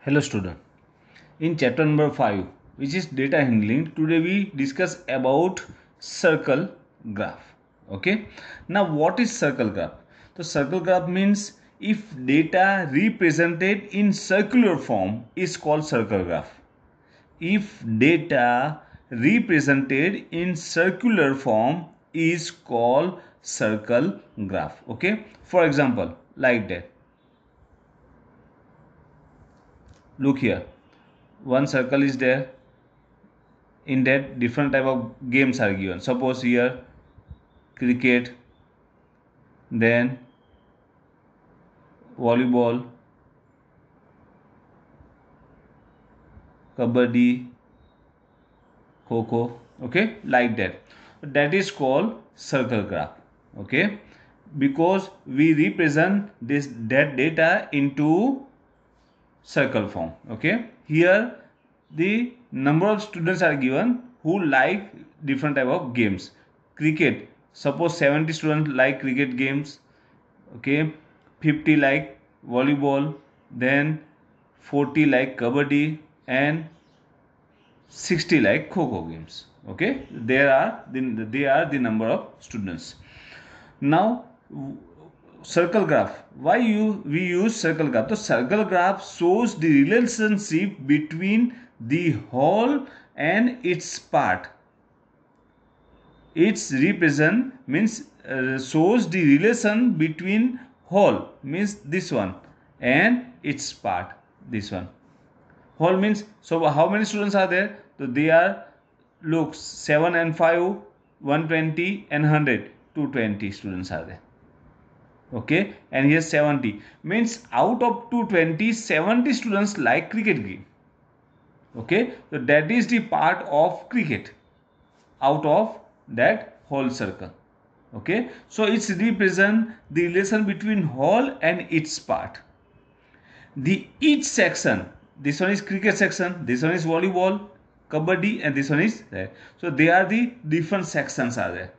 Hello student. In chapter number 5, which is data handling, today we discuss about circle graph. Okay. Now what is circle graph? The circle graph means if data represented in circular form is called circle graph. If data represented in circular form is called circle graph. Okay. For example, like that. Look here. One circle is there. In that different type of games are given. Suppose here cricket, then volleyball, kabaddi, kho, okay, like that. That is called circle graph. Okay, because we represent that data into circle form. Okay, here the number of students are given who like different type of games. Cricket, suppose 70 students like cricket games. Okay, 50 like volleyball, then 40 like kabaddi, and 60 like kho games. Okay, they are the number of students. Now circle graph, we use circle graph? The circle graph shows the relationship between the whole and its part. Its represent means shows the relation between whole means this one and its part this one. Whole means, so how many students are there? So they are, look, 7 and 5, 120 and 100, 220 students are there. Okay, and here 70 means out of 220, 70 students like cricket game. Okay, so that is the part of cricket out of that whole circle. Okay, so it's represent the relation between whole and its part. The each section, this one is cricket section, this one is volleyball, kabaddi, and this one is there. So they are the different sections are there.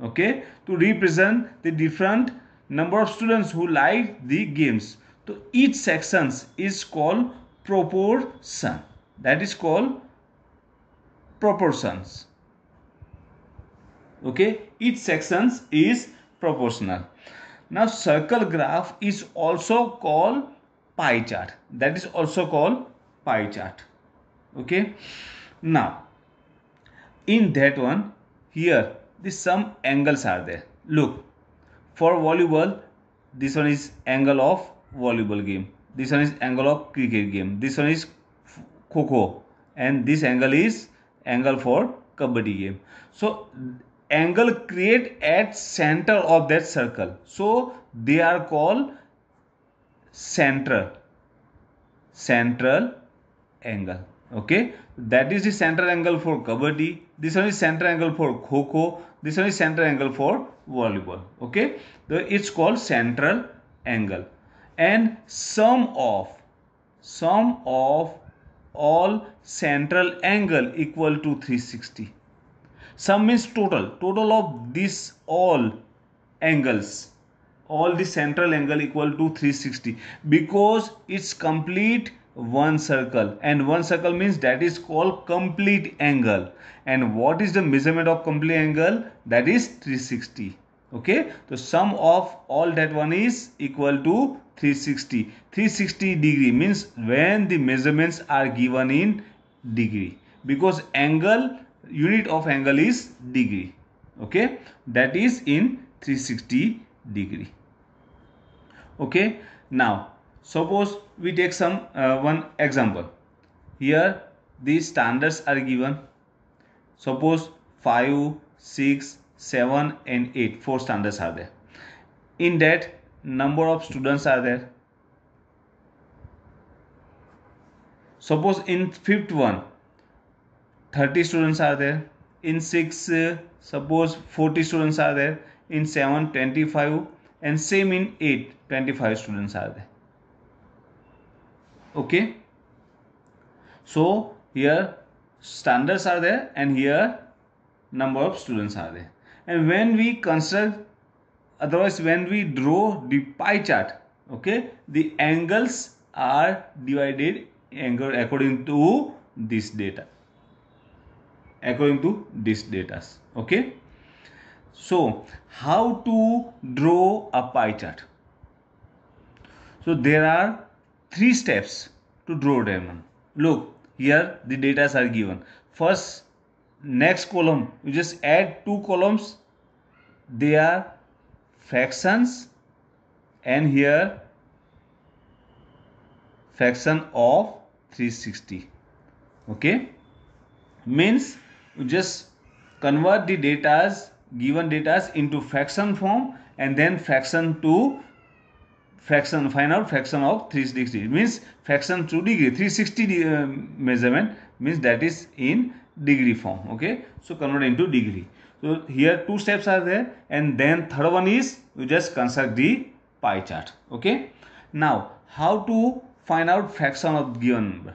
Okay, to represent the different number of students who like the games. So each sections is called proportion. That is called proportions. Okay, each sections is proportional. Now circle graph is also called pie chart. That is also called pie chart. Okay, now in that one, here the some angles are there. Look, for volleyball, this one is angle of volleyball game, this one is angle of cricket game, this one is kho, and this angle is angle for kabaddi game. So angle create at center of that circle, so they are called central angle. Okay, that is the central angle for kabaddi, this one is central angle for kho, this one is central angle for volleyball. Okay, so it's called central angle. And sum of all central angle equal to 360. Sum means total of this all angles, all the central angle equal to 360, because it's complete one circle, and one circle means that is called complete angle. And what is the measurement of complete angle? That is 360. Okay, the sum of all that one is equal to 360. 360 degree means when the measurements are given in degree, because angle, unit of angle is degree. Okay, that is in 360 degree. Okay, now suppose we take some one example. Here these standards are given. Suppose 5, 6, 7 and 8, 4 standards are there. In that, number of students are there. Suppose in fifth one, 30 students are there. In 6, suppose 40 students are there. In 7, 25, and same in 8, 25 students are there. Okay, so here standards are there and here number of students are there. And when we construct, otherwise when we draw the pie chart, okay, the angles are divided angle according to this data. Okay. So how to draw a pie chart? So there are 3 steps to draw them. Look, here the data are given. First, next column, you just add 2 columns. They are fractions, and here fraction of 360. Okay, means you just convert the given data into fraction form, and then find out fraction of 360. It means fraction to degree. 360 measurement means that is in degree form. Okay, so convert into degree. So here 2 steps are there, and then third one is you just construct the pie chart. Okay, now how to find out fraction of given number?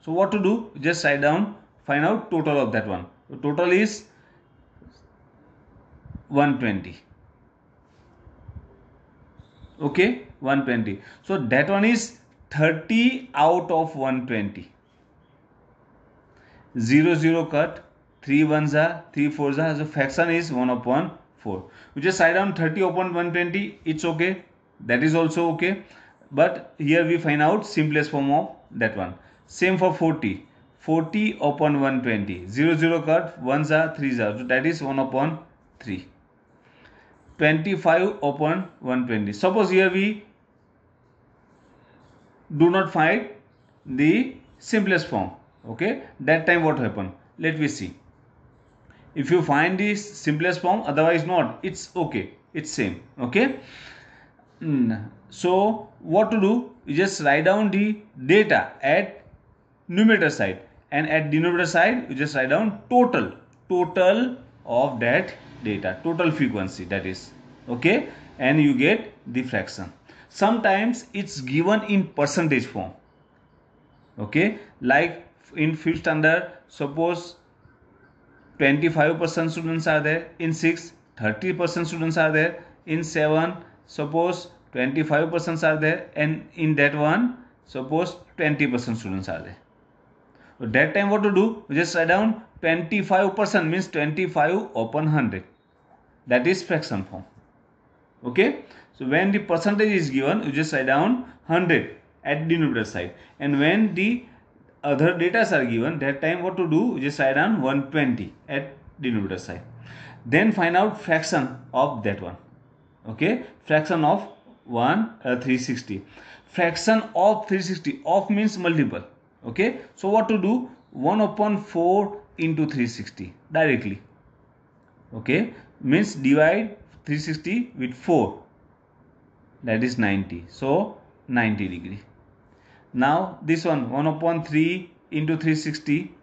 So what to do? Just write down, find out total of that one. So total is 120. Okay, 120. So that one is 30 out of 120. 0 0 cut, 3 ones are, 3 fours are. So fraction is 1 upon 4. You just write down 30 upon 120. It's okay. That is also okay. But here we find out simplest form of that one. Same for 40. 40 upon 120. 0 0 cut, 1s are, 3s are. So that is 1 upon 3. 25 upon 120. Suppose here we do not find the simplest form. Okay, that time what happen? Let me see. If you find the simplest form, otherwise not, it's okay, it's same. Okay, so what to do? You just write down the data at numerator side, and at denominator side you just write down total of that data, total frequency, that is. Okay, and you get the fraction. Sometimes it's given in percentage form. Okay, like in 5th standard, suppose 25% students are there. In 6, 30% students are there. In 7, suppose 25% are there, and in that one, suppose 20% students are there. So that time what to do? We just write down 25% means 25 upon 100. That is fraction form. Okay, so when the percentage is given, you just write down 100 at denominator side, and when the other data are given, that time what to do? You just write down 120 at denominator side. Then find out fraction of that one. Okay, fraction of 360. Fraction of 360. Of means multiple. Okay, so what to do? 1 upon 4 into 360 directly. Okay, means divide 360 with 4, that is 90. So 90 degree. Now this one, 1 upon 3 into 360,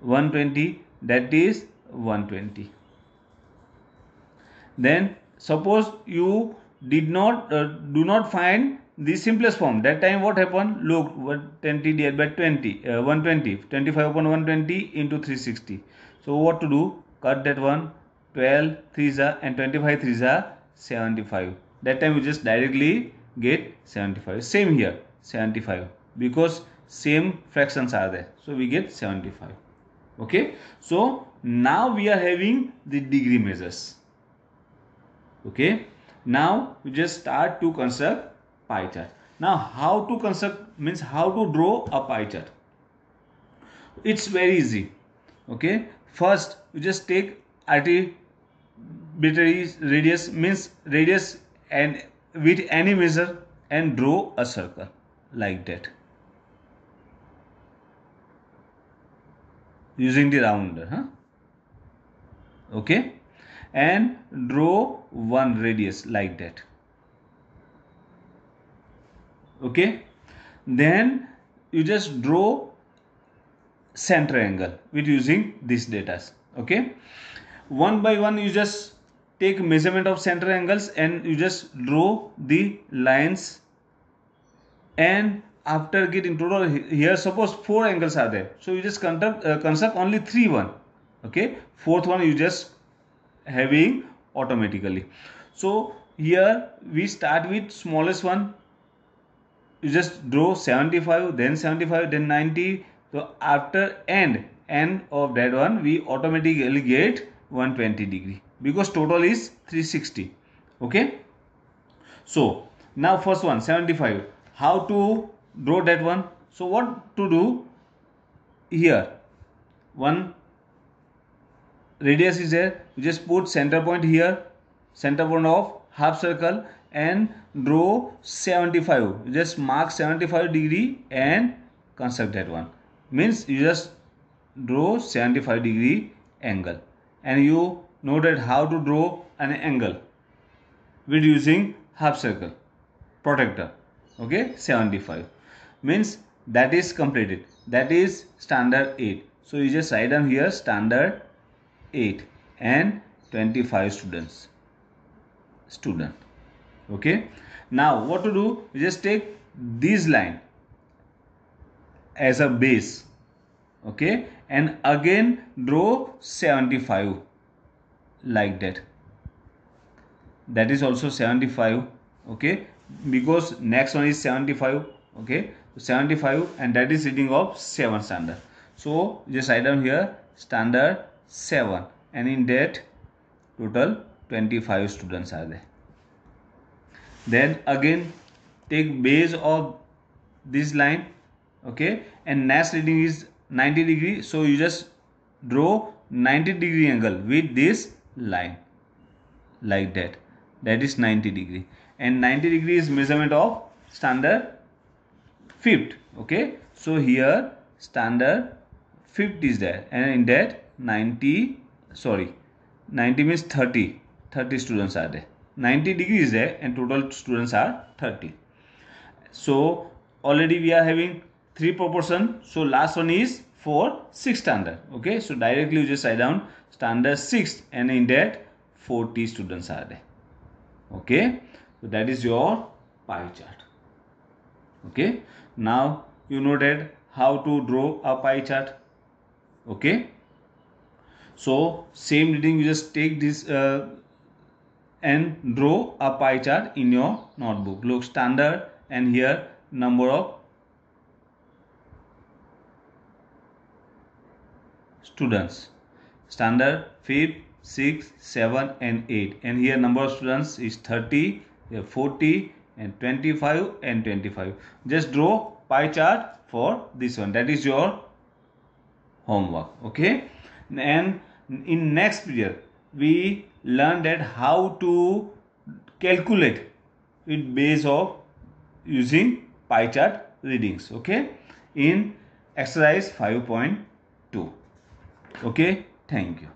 120, that is 120. Then suppose you do not find the simplest form. That time what happened? Look, 120 divided by 20, 120, 25 upon 120 into 360. So what to do? Cut that one. 12 3s are, and 25 3s are 75. That time you just directly get 75. Same here, 75, because same fractions are there. So we get 75. Okay, so now we are having the degree measures. Okay, now we just start to construct pie chart. Now how to construct means how to draw a pie chart. It's very easy. Okay, first you just take arbitrary radius, means radius, and with any measure, and draw a circle like that using the rounder. Okay, and draw one radius like that. Okay, then you just draw center angle with using this data. Okay, one by one you just take measurement of center angles, and you just draw the lines, and after getting total, here suppose 4 angles are there, so you just construct only 3 one. Okay, fourth one you just having automatically. So here we start with smallest one, you just draw 75, then 75, then 90. So after end of that one, we automatically get 120 degree because total is 360. Okay. So now first one 75. How to draw that one? So what to do here? One radius is there. You just put center point here, center point of half circle, and draw 75. You just mark 75 degree and construct that one. Means you just draw 75 degree angle, and you know that how to draw an angle with using half circle protector. Okay, 75 means that is completed. That is standard 8. So you just write down here standard 8 and 25 student. Okay, now what to do? You just take this line as a base. Okay, and again draw 75 like that. That is also 75. Okay, because next one is 75. Okay, 75, and that is reading of 7 standard. So just write down here standard 7, and in that total 25 students are there. Then again take base of this line. Okay, and next reading is 90 degree. So you just draw 90 degree angle with this line like that. That is 90 degree, and 90 degree is measurement of standard 5th. Okay, so here standard 5th is there, and in that 90 means 30 students are there. 90 degree is there, and total students are 30. So already we are having 3 proportion. So last one is for 6 standard. Okay, so directly you just write down standard 6, and in that 40 students are there. Okay, so that is your pie chart. Okay, now you know that how to draw a pie chart. Okay, so same reading, you just take this and draw a pie chart in your notebook. Look, standard, and here number of students, standard 5th, 6, 7 and 8, and here number of students is 30, 40 and 25 and 25. Just draw pie chart for this one. That is your homework. Okay, and in next period we learn that how to calculate with base of using pie chart readings. Okay, in exercise 5.2. Okay, thank you.